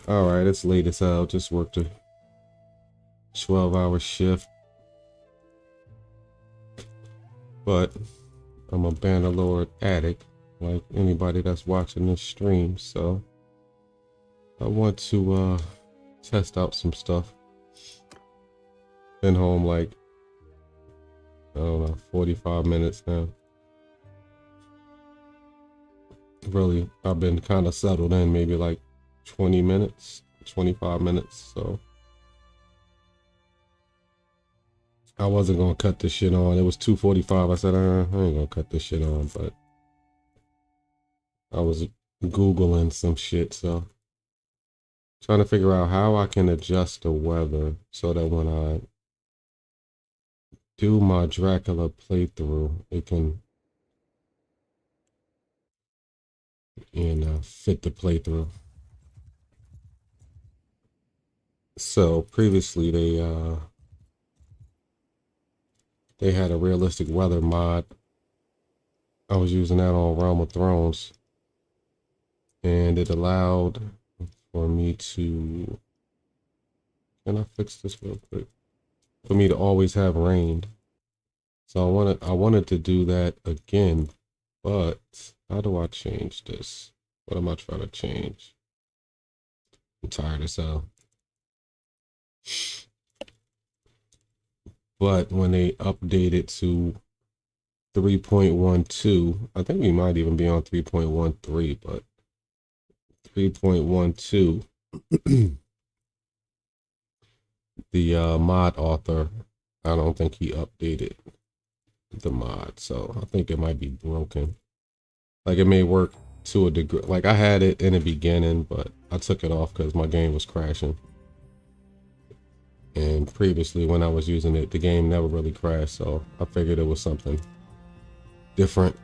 Alright, it's late as hell. Just worked a 12-hour shift. But I'm a Bannerlord addict, like anybody that's watching this stream, so I want to test out some stuff. Been home like, I don't know, 45 minutes now. Really, I've been kind of settled in, maybe like 20 minutes, 25 minutes, so I wasn't gonna cut this shit on. It was 2:45. I said, I ain't gonna cut this shit on, but I was Googling some shit, so trying to figure out how I can adjust the weather so that when I do my Dracula playthrough, it can, fit the playthrough. So previously they had a realistic weather mod. I was using that on Realm of Thrones, and it allowed for me to, can I fix this real quick? For me to always have rain. So I wanted to do that again, but how do I change this? What am I trying to change? I'm tired as hell. But when they updated to 3.12, I think we might even be on 3.13, but 3.12, the mod author, I don't think he updated the mod, so I think it might be broken. Like, it may work to a degree. Like, I had it in the beginning, but I took it off because my game was crashing. And previously, when I was using it, the game never really crashed, so I figured it was something different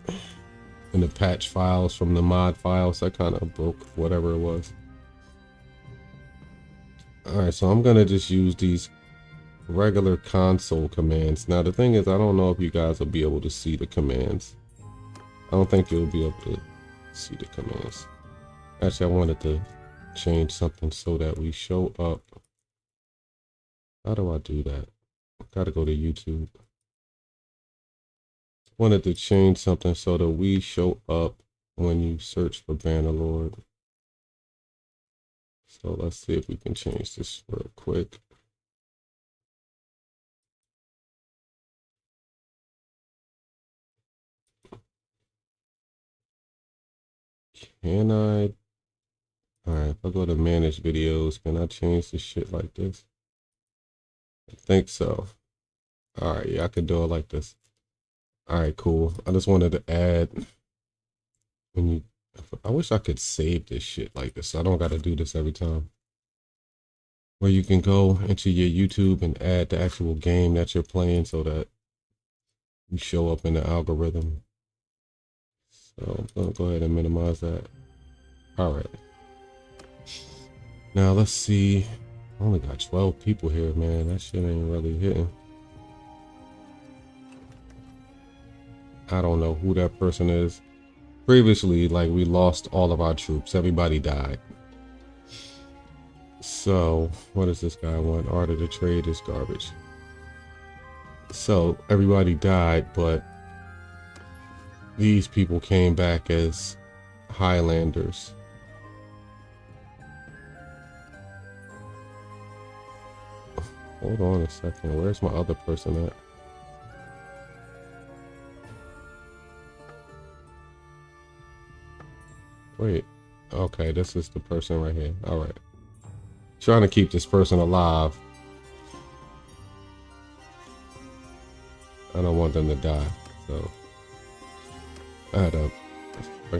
in the patch files from the mod files that kind of broke whatever it was. Alright, so I'm gonna just use these regular console commands. Now the thing is, I don't know if you guys will be able to see the commands. I don't think you'll be able to see the commands. Actually, I wanted to change something so that we show up. How do I do that? Gotta go to YouTube. Wanted to change something so that we show up when you search for Bannerlord. So let's see if we can change this real quick. Can I? Alright, if I go to manage videos, can I change this shit like this? I think so. Alright, yeah, I can do it like this. Alright, cool. I just wanted to add, when you, I wish I could save this shit like this, so I don't gotta do this every time. Where you can go into your YouTube and add the actual game that you're playing so that you show up in the algorithm. So I'm gonna go ahead and minimize that. Alright. Now let's see. I only got 12 people here, man. That shit ain't really hitting. I don't know who that person is. Previously, like, we lost all of our troops. Everybody died. So, what does this guy want? Art of the trade is garbage. So, everybody died, but these people came back as Highlanders. Hold on a second. Where's my other person at? Wait. Okay, this is the person right here. All right. Trying to keep this person alive. I don't want them to die. So I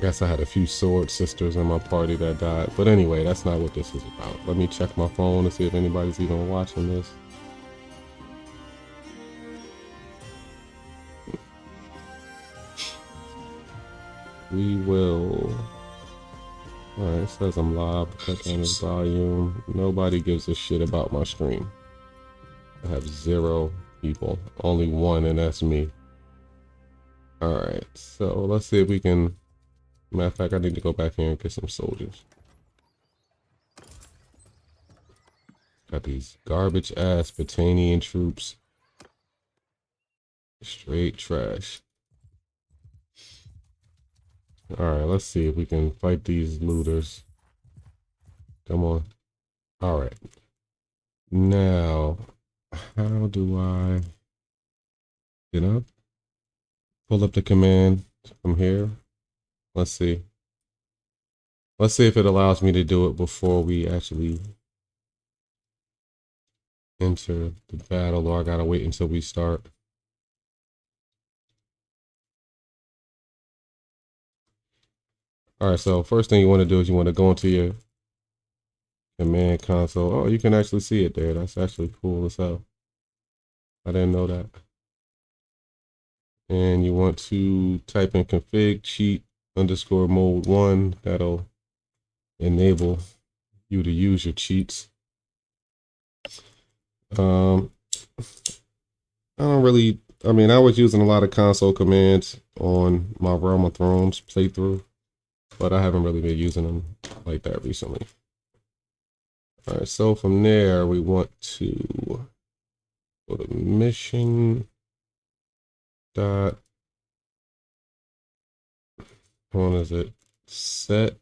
guess I had a few sword sisters in my party that died. But anyway, that's not what this is about. Let me check my phone to see if anybody's even watching this. We will. Alright, it says I'm live. Cut down the volume. Nobody gives a shit about my stream. I have 0 people. Only 1, and that's me. Alright, so let's see if we can. Matter of fact, I need to go back here and get some soldiers. Got these garbage ass Batanian troops. Straight trash. Alright, let's see if we can fight these looters. Come on. Alright. Now, how do I get up? Pull up the command from here. Let's see. Let's see if it allows me to do it before we actually enter the battle, or I gotta wait until we start. Alright, so first thing you want to do is you want to go into your command console. Oh, you can actually see it there. That's actually cool as hell. I didn't know that. And you want to type in config cheat underscore mode 1. That'll enable you to use your cheats. I don't really, I mean, I was using a lot of console commands on my Realm of Thrones playthrough, but I haven't really been using them like that recently. All right, so from there, we want to go to mission dot, what is it? Set.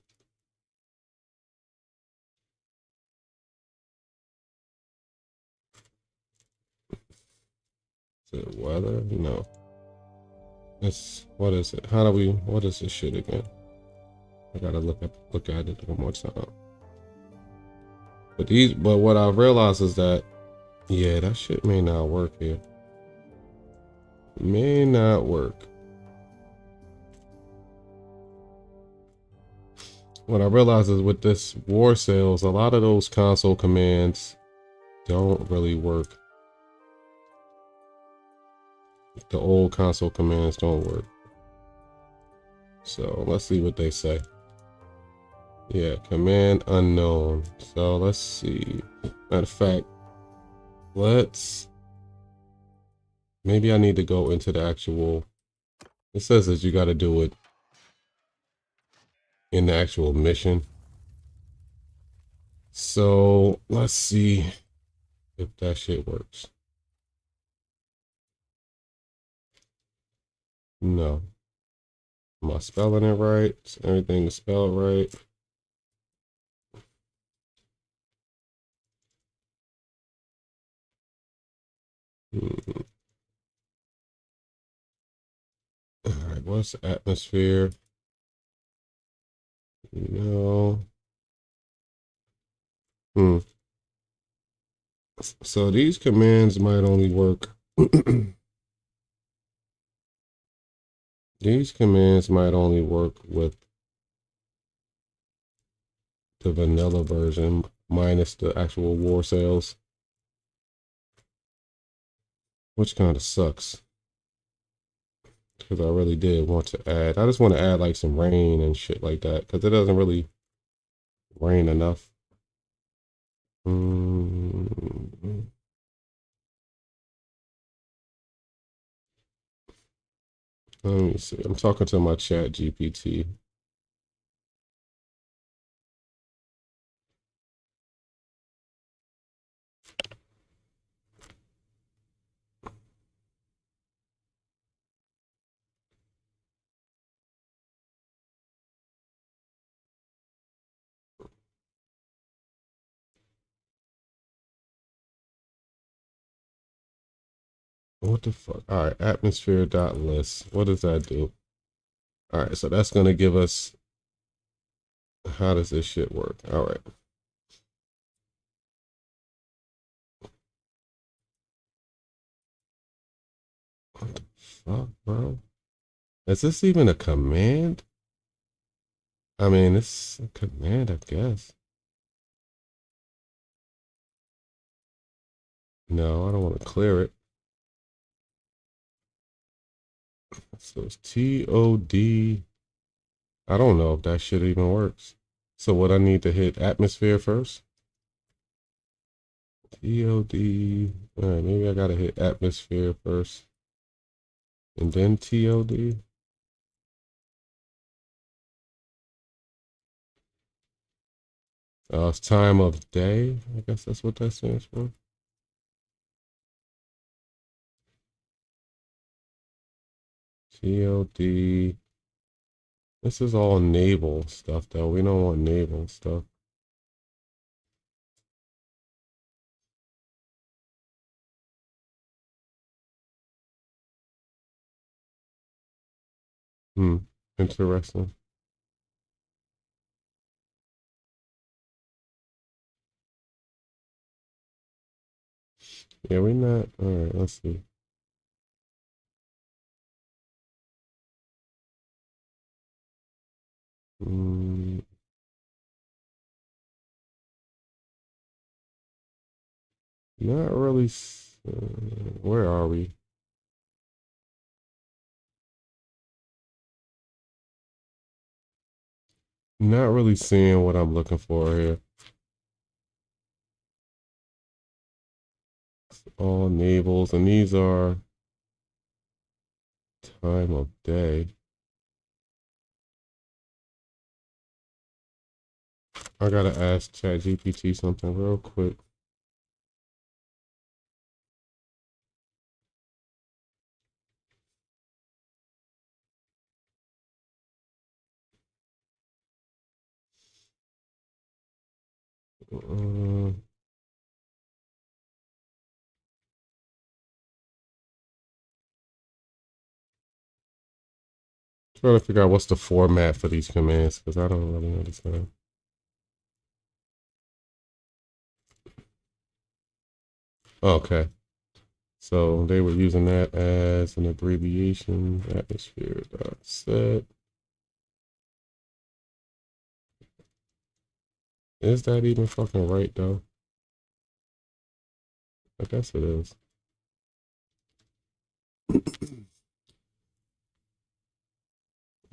Is it weather? No. It's, what is it? How do we, what is this shit again? I gotta look at it one more time. But what I realized is that, yeah, that shit may not work here. May not work. What I realized is with this war sales, a lot of those console commands don't really work. The old console commands don't work. So let's see what they say. Yeah, command unknown. So let's see. Matter of fact, maybe I need to go into the actual, it says that you got to do it in the actual mission. So let's see if that shit works. No. Am I spelling it right? Is everything spelled right? Hmm. All right, what's atmosphere? No. Hmm. So these commands might only work. These commands might only work with the vanilla version minus the actual war sales, which kind of sucks because I really did want to add. I just want to add like some rain and shit like that because it doesn't really rain enough. Mm. Let me see. I'm talking to my chat GPT. What the fuck? All right, atmosphere.list. What does that do? All right, so that's going to give us, how does this shit work? All right. What the fuck, bro? Is this even a command? I mean, it's a command, I guess. No, I don't want to clear it. So it's TOD. I don't know if that shit even works. So what I need to hit atmosphere first? TOD. All right, maybe I gotta hit atmosphere first. And then TOD. It's time of day. I guess that's what that stands for. COD. This is all naval stuff, though. We don't want naval stuff. Hmm. Interesting. Yeah, we not. All right, let's see. Mm, not really. Where are we? Not really seeing what I'm looking for here. All navals, and these are time of day. I gotta ask ChatGPT something real quick. Uh, Trying to figure out what's the format for these commands because I don't really understand. Okay, so they were using that as an abbreviation. Atmosphere dot set. Is that even fucking right though? I guess it is.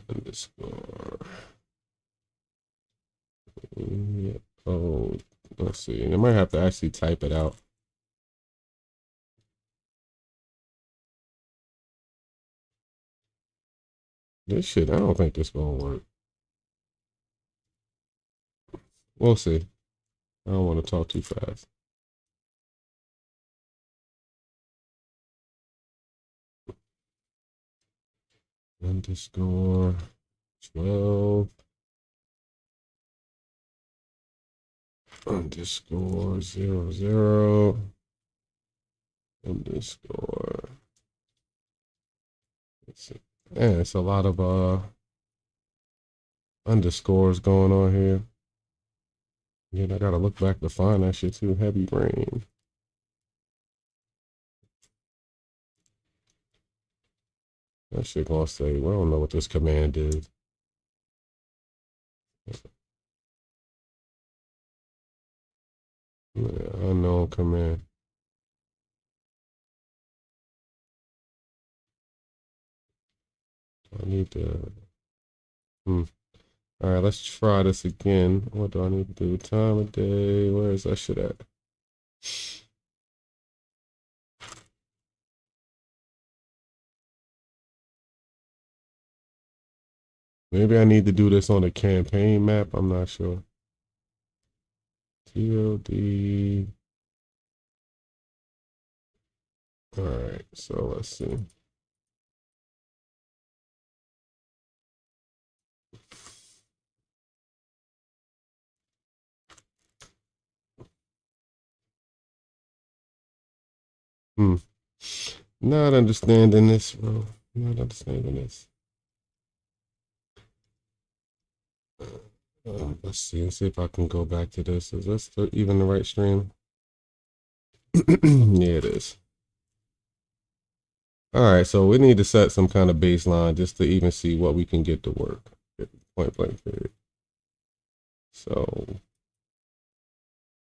Underscore. Yeah. Oh, let's see. I might have to actually type it out. This shit, I don't think this gonna work. We'll see. I don't want to talk too fast. Underscore 12 underscore 00 underscore. Man, it's a lot of underscores going on here. Yeah, I gotta look back to find that shit too. Heavy rain. That shit gonna say, well, I don't know what this command is. Yeah, unknown command. I need to. Hmm. All right, let's try this again. What do I need to do? Time of day. Where is that shit at? Maybe I need to do this on a campaign map. I'm not sure. TLD. All right, so let's see. Hmm. Not understanding this, bro. Not understanding this. Let's see. Let's see if I can go back to this. Is this even the right stream? Yeah, it is. All right, so we need to set some kind of baseline just to even see what we can get to work. Point blank period. So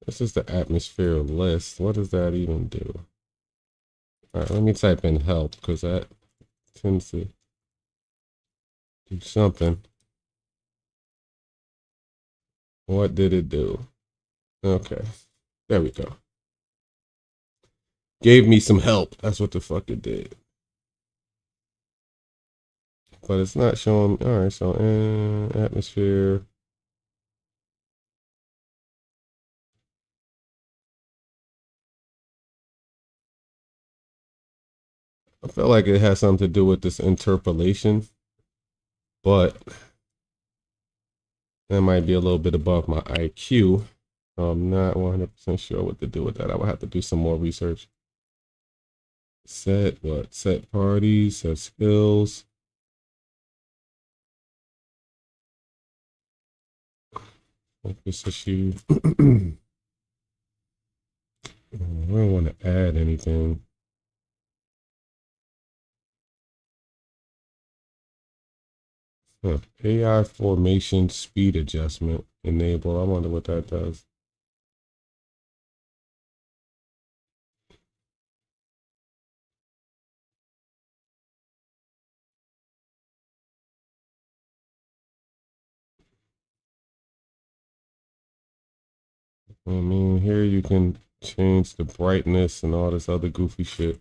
this is the atmosphere list. What does that even do? All right, let me type in help because that tends to do something. What did it do? Okay, there we go. Gave me some help. That's what the fuck it did. But it's not showing. All right, so atmosphere. I feel like it has something to do with this interpolation, but that might be a little bit above my IQ. I'm not 100% sure what to do with that. I would have to do some more research. Set what? Set parties, set skills. Focus issue. I don't want to add anything. Huh. AI formation speed adjustment enable. I wonder what that does. I mean, here you can change the brightness and all this other goofy shit.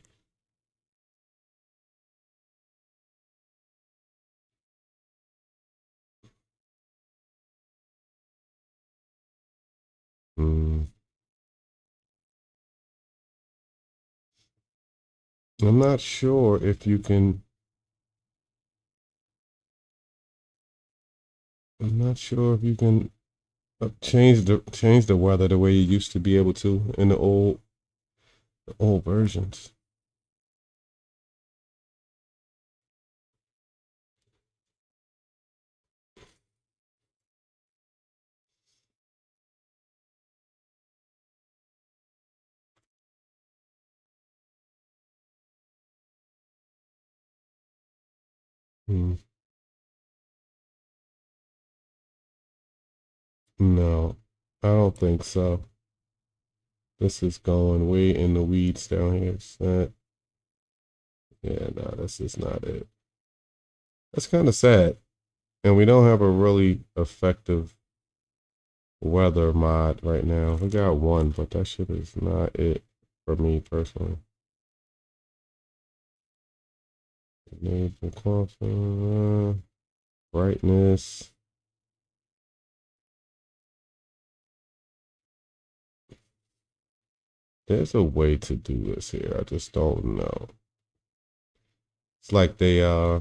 Hmm. I'm not sure if you can. I'm not sure if you can change the weather the way you used to be able to in the old versions. Hmm. No, I don't think so. This is going way in the weeds down here. Yeah, no, this is not it. That's kind of sad. And we don't have a really effective weather mod right now. We got one, but that shit is not it for me personally. Brightness. There's a way to do this here. I just don't know. It's like I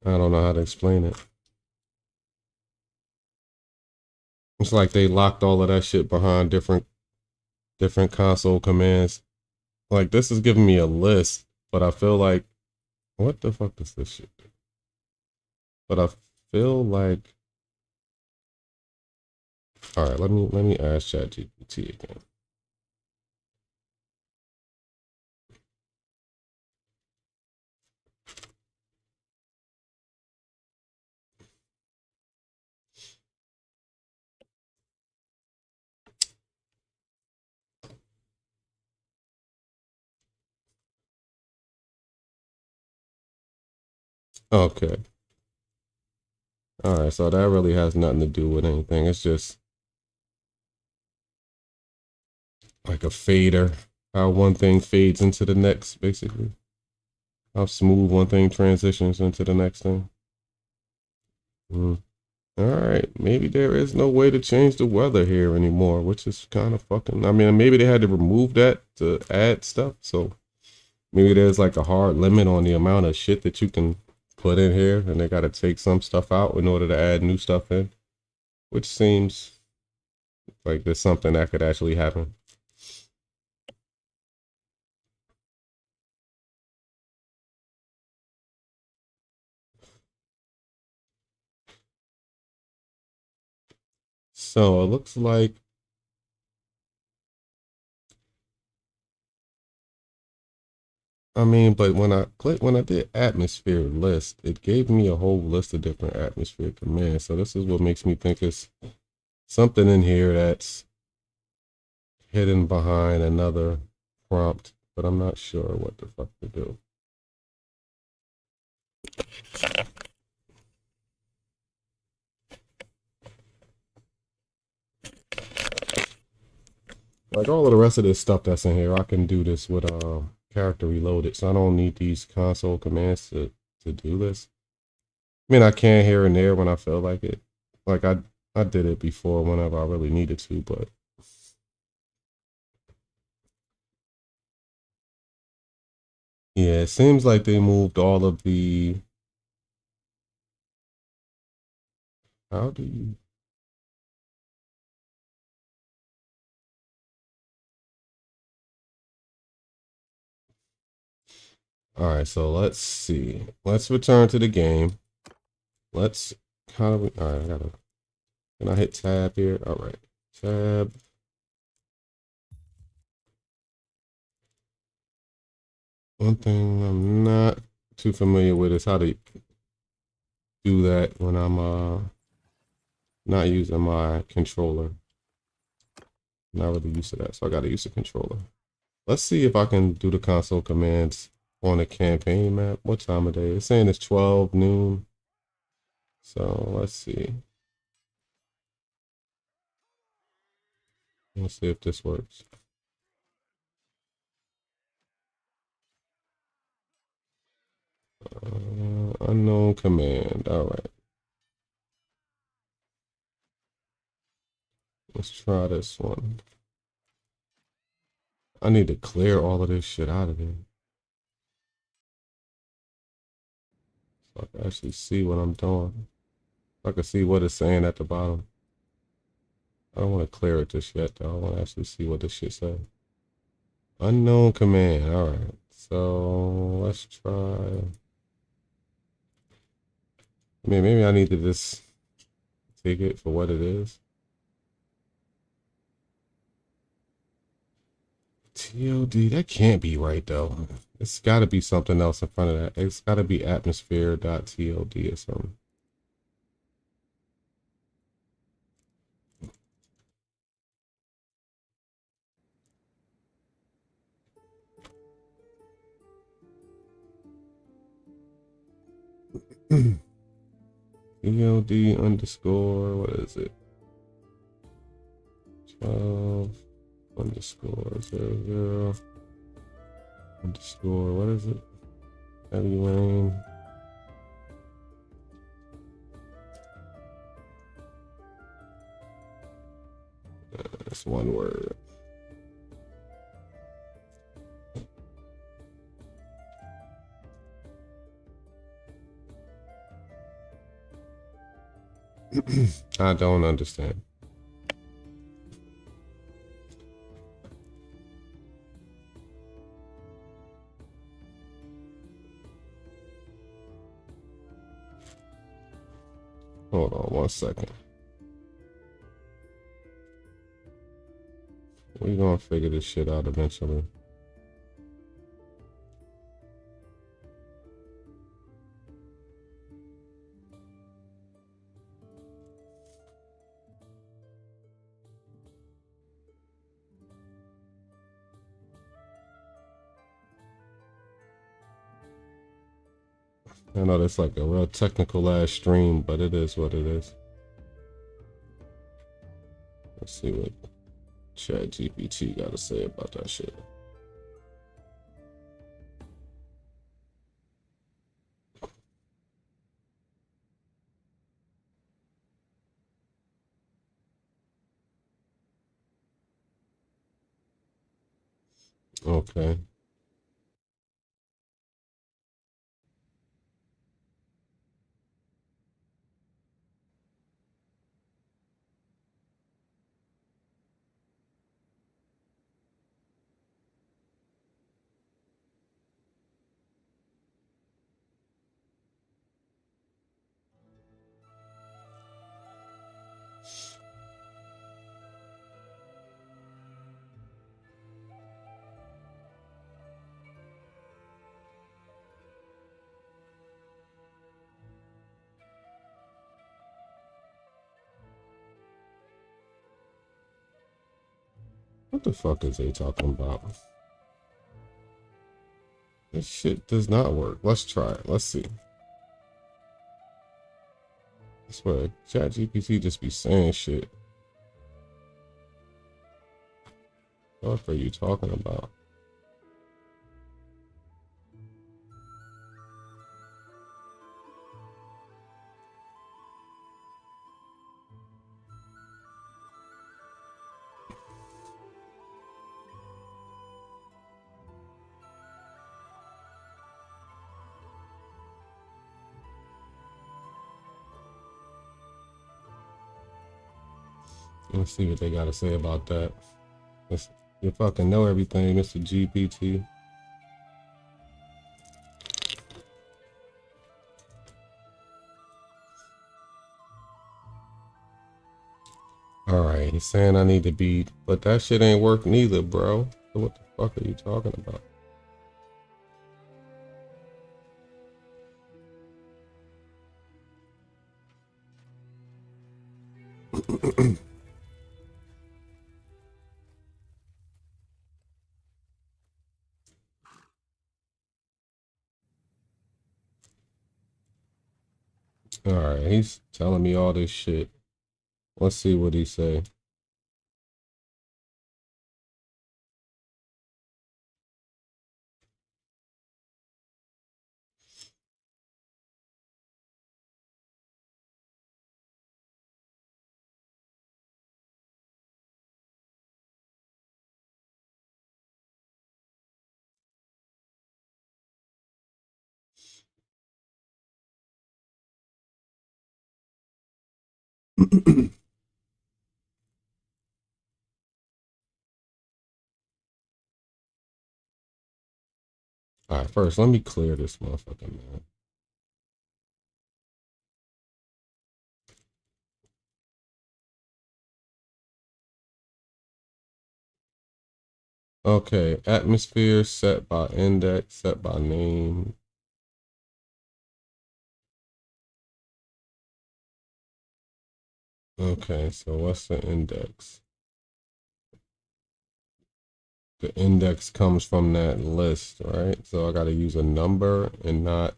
don't know how to explain it. It's like they locked all of that shit behind different console commands. Like this is giving me a list, but I feel like what the fuck is this shit do? But I feel like all right, let me ask ChatGPT again. Okay. All right, so that really has nothing to do with anything. It's just like a fader, how one thing fades into the next, basically. How smooth one thing transitions into the next thing. Mm. All right, maybe there is no way to change the weather here anymore, which is kind of fucking. I mean, maybe they had to remove that to add stuff. So maybe there's like a hard limit on the amount of shit that you can put in here, and they got to take some stuff out in order to add new stuff in, which seems like there's something that could actually happen. So it looks like, I mean, but when I did atmosphere list, it gave me a whole list of different atmosphere commands. So this is what makes me think it's something in here that's hidden behind another prompt, but I'm not sure what the fuck to do. Like all of the rest of this stuff that's in here, I can do this with character reloaded, so I don't need these console commands to do this. I mean, I can here and there when I feel like it. Like I did it before whenever I really needed to, but Yeah, it seems like they moved all of the. How do you? All right, so let's see. Let's return to the game. Let's. How do we? All right, I gotta. Can I hit tab here? All right, tab. One thing I'm not too familiar with is how to do that when I'm not using my controller. Not really used to that, so I gotta use the controller. Let's see if I can do the console commands on a campaign map. What time of day? It's saying it's 12 noon. So let's see. Let's see if this works. Unknown command. All right. Let's try this one. I need to clear all of this shit out of there, so I can actually see what I'm doing. I can see what it's saying at the bottom. I don't want to clear it just yet, though. I want to actually see what this shit says. Unknown command. All right. So let's try. I mean, maybe I need to just take it for what it is. TOD, that can't be right though. It's got to be something else in front of that. It's got to be atmosphere.tod or something. TOD underscore, what is it? 12 underscore 00 underscore, what is it? Heavy rain. That's one word. I don't understand. Hold on 1 second. We're gonna figure this shit out eventually. I know that's like a real technical ass stream, but it is what it is. Let's see what ChatGPT got to say about that shit. Okay. What the fuck is they talking about? This shit does not work. Let's try it. Let's see. I swear, ChatGPT just be saying shit. What are you talking about? Let's see what they got to say about that. You fucking know everything, Mr. GPT. Alright, he's saying I need to be, but that shit ain't work neither, bro. So what the fuck are you talking about? Alright, he's telling me all this shit. Let's see what he say. Alright, first let me clear this motherfucker, man. Okay, atmosphere set by index, set by name. Okay, so what's the index? The index comes from that list, right? So I gotta use a number and not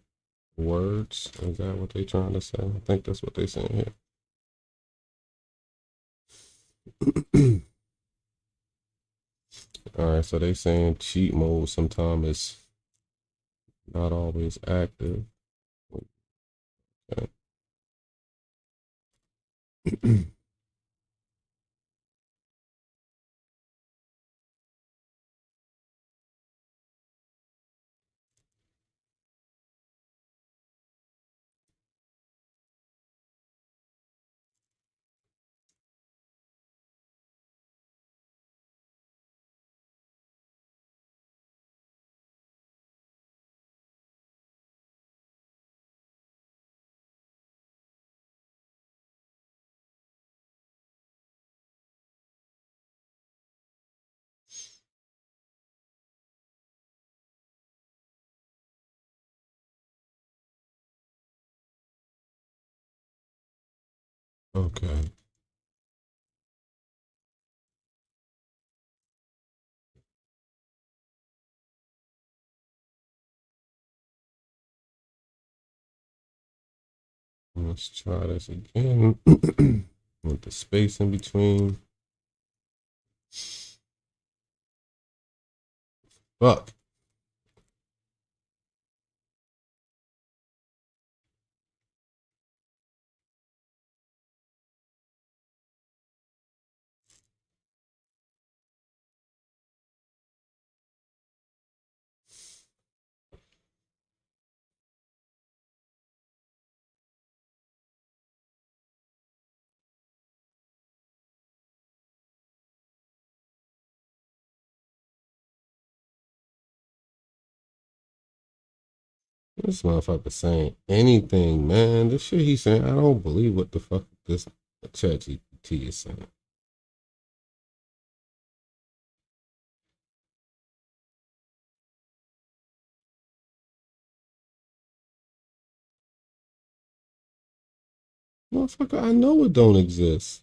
words. Is that what they trying to say? I think that's what they saying here. Alright, so they saying cheat mode sometimes is not always active. Okay. Okay. Let's try this again. With the space in between. Fuck. This motherfucker saying anything, man. This shit he's saying, I don't believe what the fuck this ChatGPT is saying. Motherfucker, I know it don't exist.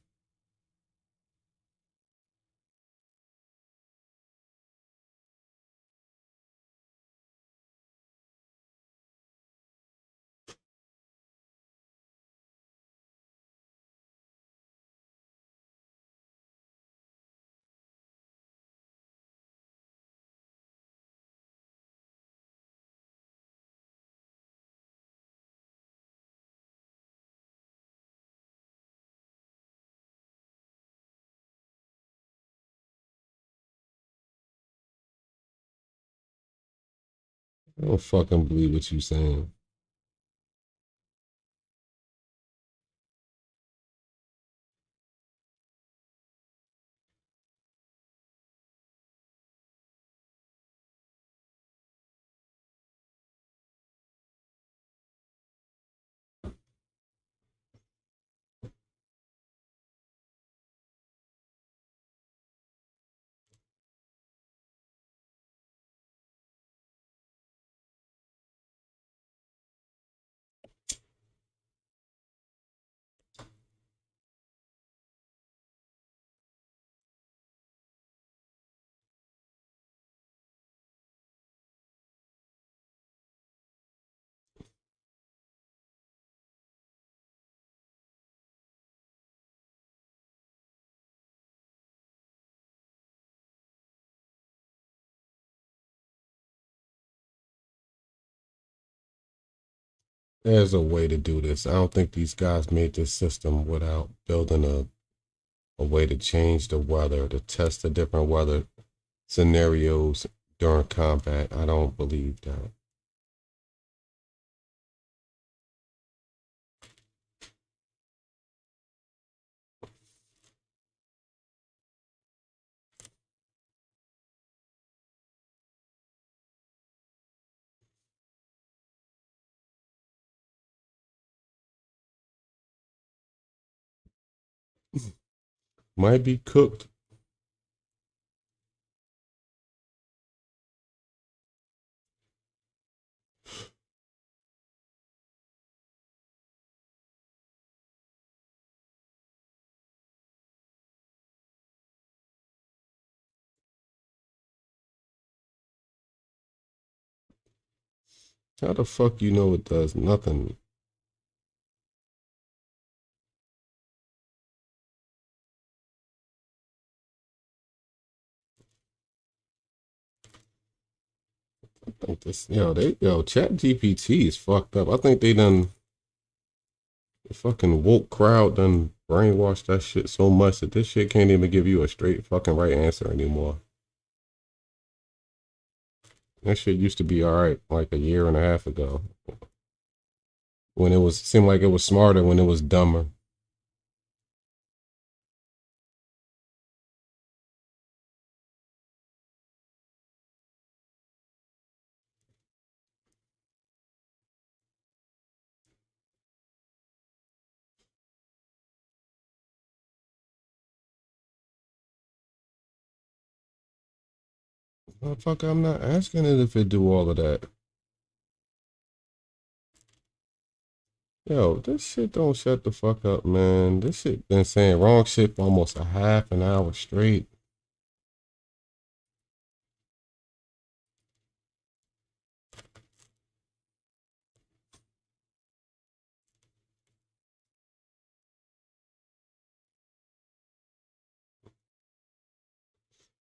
I don't fucking believe what you saying. There's a way to do this. I don't think these guys made this system without building a way to change the weather, to test the different weather scenarios during combat. I don't believe that. Might be cooked. How the fuck you know it does nothing? I think this, Chat GPT is fucked up. I think they done, the fucking woke crowd done brainwashed that shit so much that this shit can't even give you a straight fucking right answer anymore. That shit used to be alright like a year and a half ago. When it seemed like it was smarter when it was dumber. Motherfucker, I'm not asking it if it do all of that. Yo, this shit don't shut the fuck up, man. This shit been saying wrong shit for almost a half an hour straight.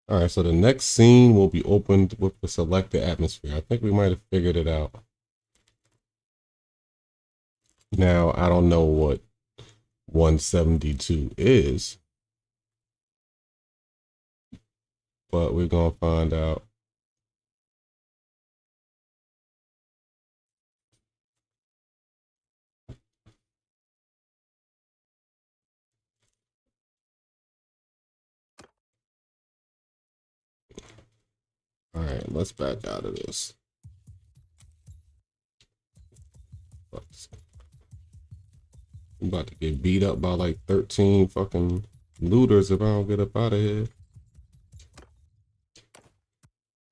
All right, so the next scene will be opened with the selected atmosphere. I think we might have figured it out. Now, I don't know what 172 is, but we're going to find out. All right, let's back out of this. I'm about to get beat up by like 13 fucking looters if I don't get up out of here.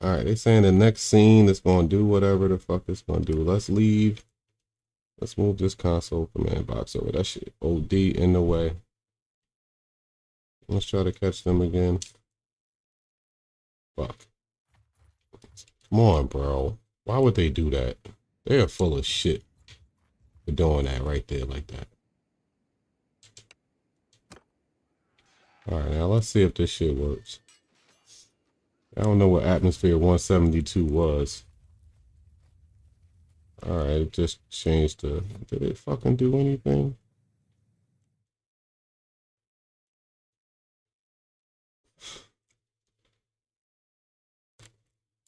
All right, they saying the next scene is going to do whatever the fuck it's going to do. Let's leave. Let's move this console command box over. That shit OD in the way. Let's try to catch them again. Fuck. Come on, bro. Why would they do that? They are full of shit for doing that right there like that. All right, now let's see if this shit works. I don't know what atmosphere 172 was. All right, it just changed to. Did it fucking do anything?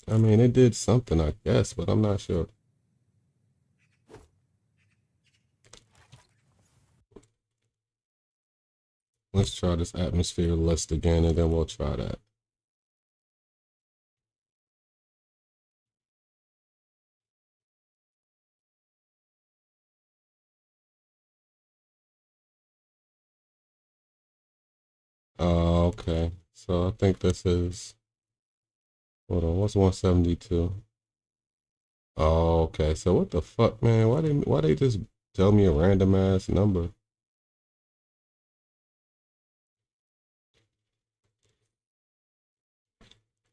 I mean, it did something, I guess, but I'm not sure. Let's try this atmosphere list again, and then we'll try that. Oh, okay. So I think this is. Hold on, what's 172? Oh, okay. So what the fuck, man? Why they just tell me a random ass number?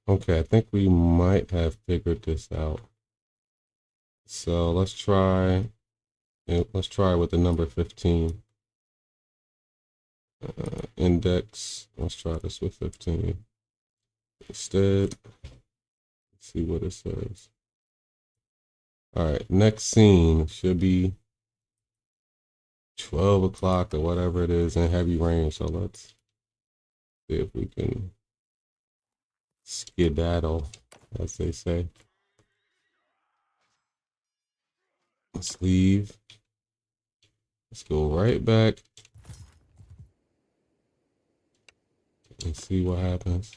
Okay, I think we might have figured this out. So let's try with the number 15. Index. Let's try this with 15. Instead, let's see what it says. All right, next scene should be 12 o'clock or whatever it is in heavy rain. So let's see if we can skedaddle, as they say. Let's leave. Let's go right back and see what happens.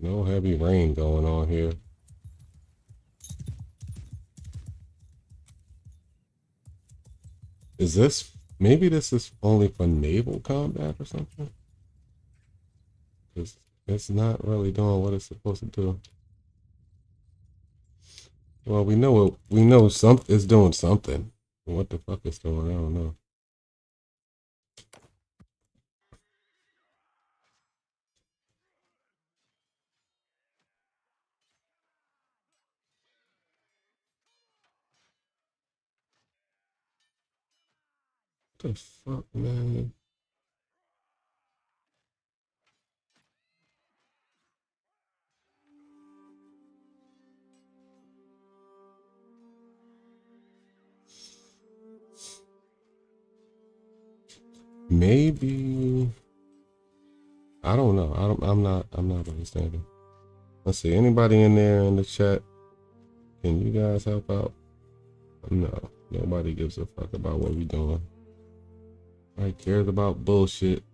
No heavy rain going on here. Is this, maybe this is only for naval combat or something? Because it's not really doing what it's supposed to do. Well, we know it's doing something. What the fuck is doing? I don't know. What the fuck, man? Maybe I don't know. I'm not understanding. Let's see. Anybody in there in the chat? Can you guys help out? No. Nobody gives a fuck about what we doing. Nobody cares about bullshit.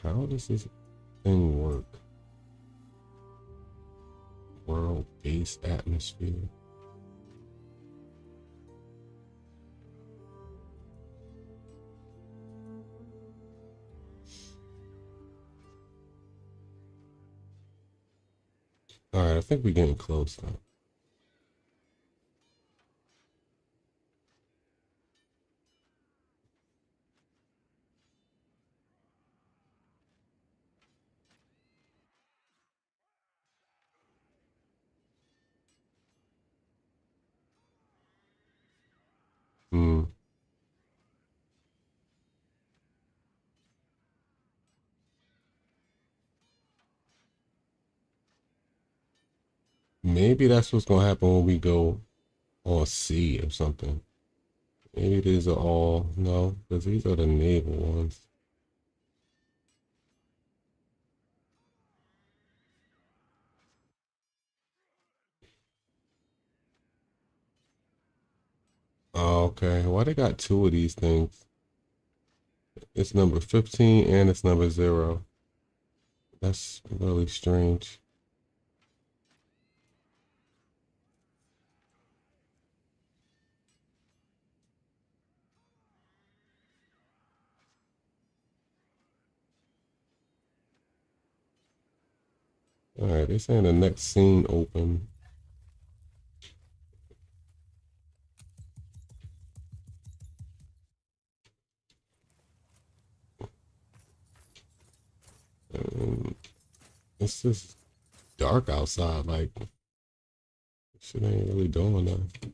How does this thing work? World-based atmosphere. All right, I think we're getting close now. Hmm. Maybe that's what's gonna happen when we go on sea or something. Maybe these are all no, because these are the naval ones. Oh, okay. Why they got two of these things? It's number 15 and it's number 0. That's really strange. All right, they're saying the next scene open. It's just dark outside. Like, shit ain't really doing nothing.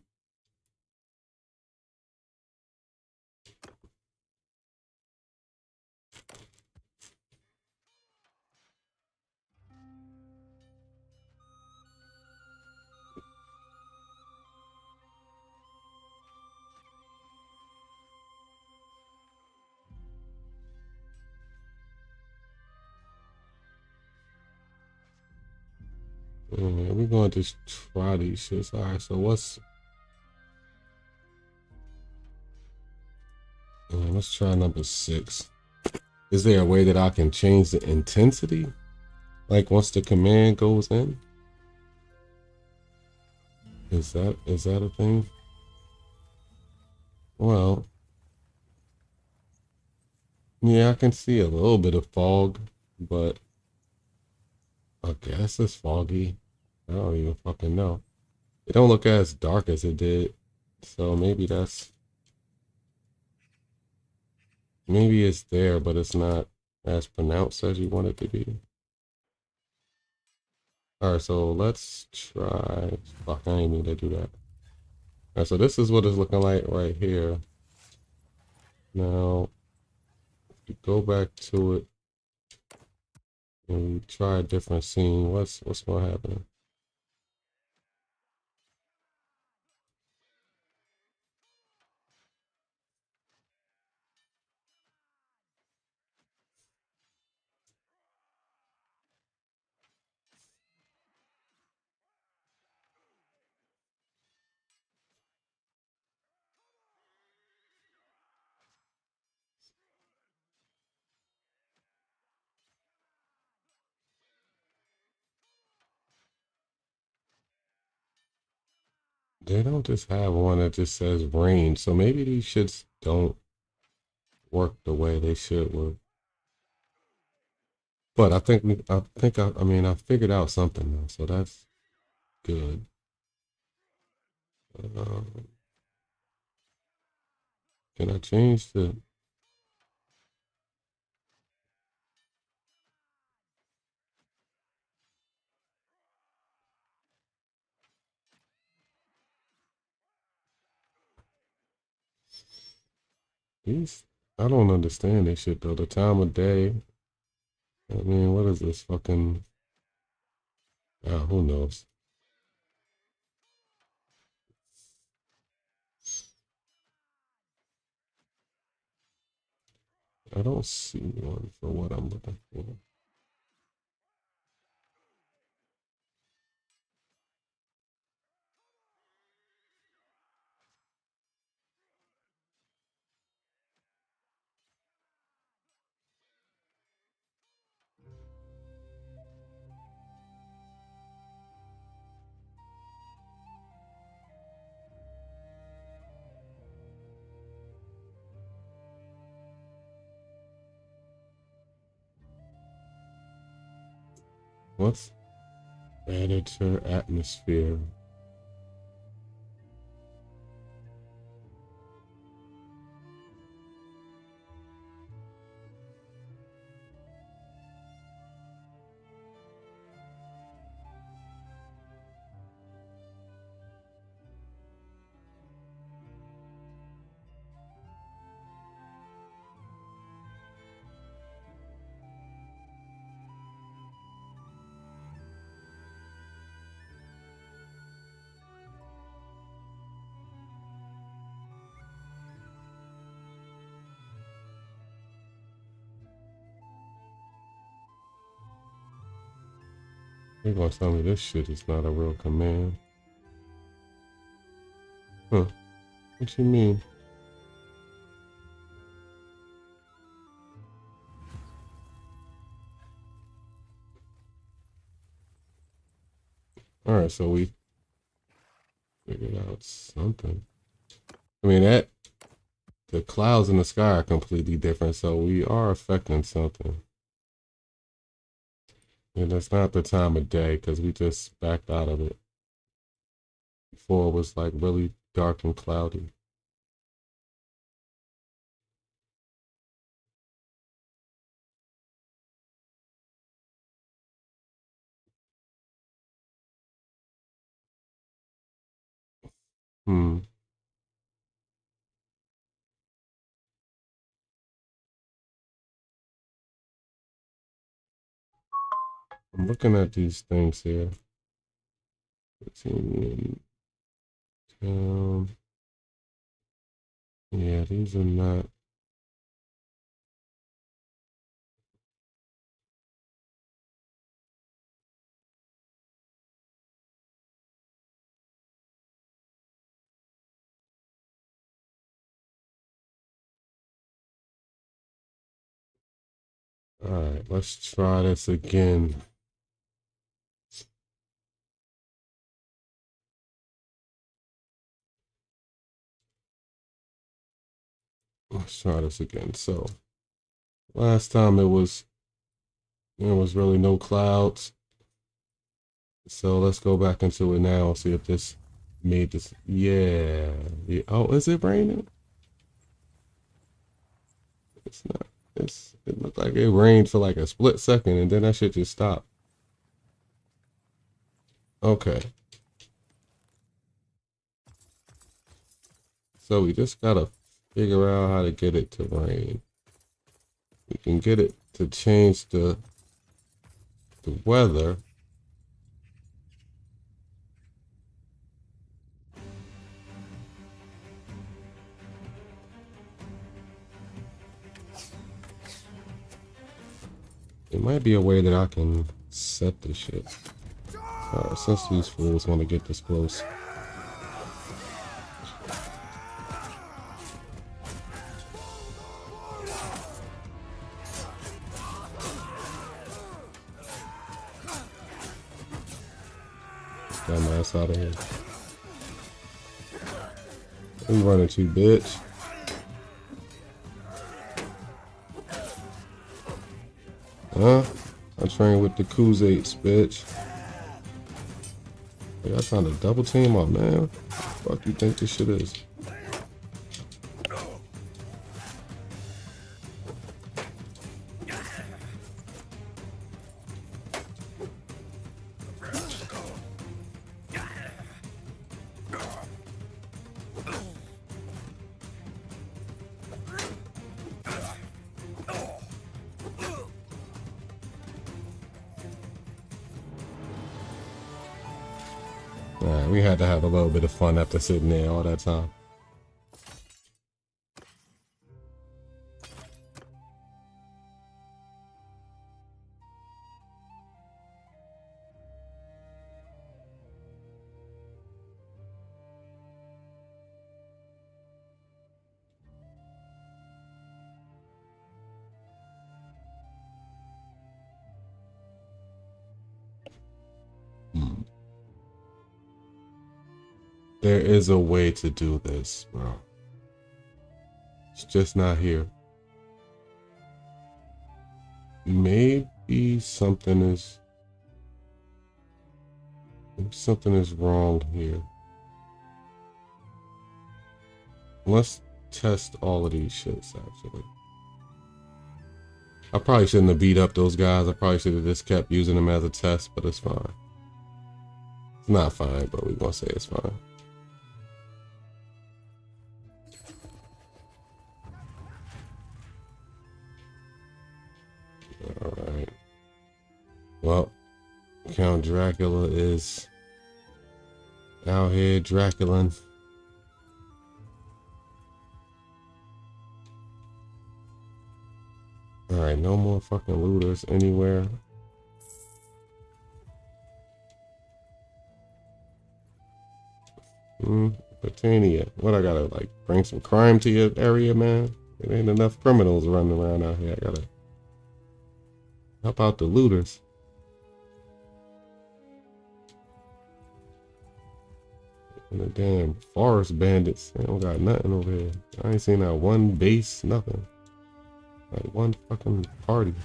We're going to just try these shits. All right, so let's try number 6. Is there a way that I can change the intensity? Like once the command goes in? Is that a thing? Well, yeah, I can see a little bit of fog, but I guess it's foggy. I don't even fucking know. It don't look as dark as it did. So maybe it's there, but it's not as pronounced as you want it to be. All right, so let's try. Fuck, I didn't mean to do that. All right, so this is what it's looking like right here. Now, if you go back to it and we try a different scene, what's gonna happen? They don't just have one that just says range, so maybe these shits don't work the way they should work. But I mean, I figured out something now, so that's good. Um, can I change the? These? I don't understand this shit though. The time of day. I mean, what is this fucking? Who knows? I don't see one for what I'm looking for. What's editor atmosphere? You're gonna tell me this shit is not a real command? Huh? What you mean? All right, so we figured out something. I mean that the clouds in the sky are completely different, so we are affecting something. And that's not the time of day because we just backed out of it. Before it was like really dark and cloudy. Hmm. I'm looking at these things here. Yeah, these are not. All right, let's try this again. Let's try this again. So last time there was really no clouds. So let's go back into it now and see if this made this. Yeah. Yeah. Oh, is it raining? It's not. It looked like it rained for like a split second and then that shit just stopped. Okay. So we just gotta figure out how to get it to rain. We can get it to change the weather. It might be a way that I can set this shit. Alright, since these fools want to get this close. Got my ass out of here. Where you running to, bitch? Huh? I train with the Kuzates, bitch. Y'all trying to double team my man? Fuck you think this shit is? Alright, we had to have a little bit of fun after sitting there all that time. There is a way to do this, bro. It's just not here. Maybe something is wrong here. Let's test all of these shits, actually. I probably shouldn't have beat up those guys. I probably should have just kept using them as a test, but it's fine. It's not fine, but we're gonna say it's fine. Alright. Well, Count Dracula is out here Draculan. Alright, no more fucking looters anywhere. Britannia. What, I gotta like bring some crime to your area, man? There ain't enough criminals running around out here. I gotta help out the looters. And the damn forest bandits. They don't got nothing over here. I ain't seen that one base, nothing. Like one fucking party.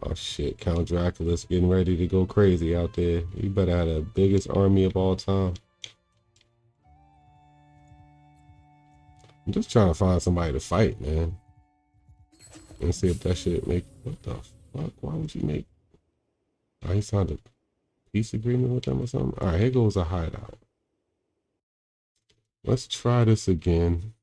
Oh shit, Count Dracula's getting ready to go crazy out there. You better have the biggest army of all time. I'm just trying to find somebody to fight, man. And see if that shit make... What the fuck? Why would you make... Oh, he signed a peace agreement with them or something? Alright, here goes a hideout. Let's try this again.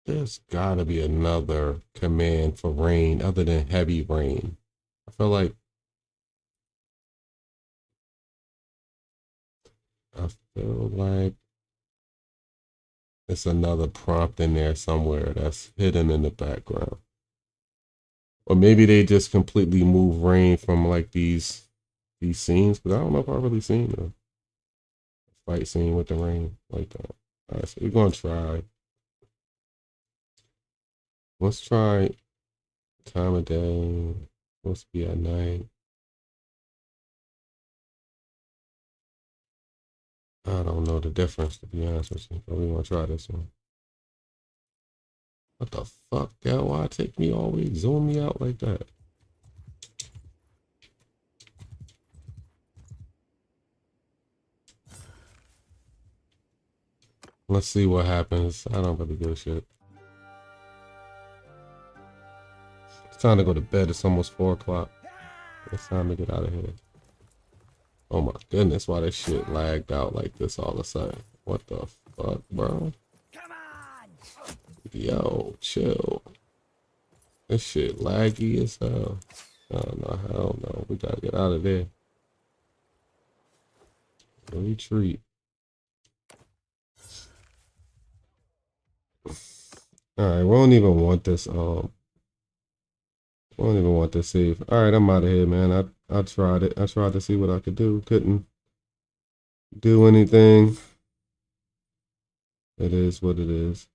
There's gotta be another command for rain other than heavy rain. I feel like it's another prompt in there somewhere that's hidden in the background. Or maybe they just completely move rain from like these scenes, because I don't know if I've really seen a fight scene with the rain like that. Alright, so we're gonna try. Let's try time of day. Supposed to be at night. I don't know the difference, to be honest with you, but we gonna try this one. What the fuck, girl? Why take me always zoom me out like that? Let's see what happens. I don't really give a shit. It's time to go to bed. It's almost 4 o'clock. It's time to get out of here. Oh my goodness, why this shit lagged out like this all of a sudden? What the fuck, bro? Yo, chill. This shit laggy as hell. Oh no, hell no. We gotta get out of there. Retreat. Alright, we don't even want this we don't even want this save. Alright, I'm out of here, man. I tried it. I tried to see what I could do. Couldn't do anything. It is what it is.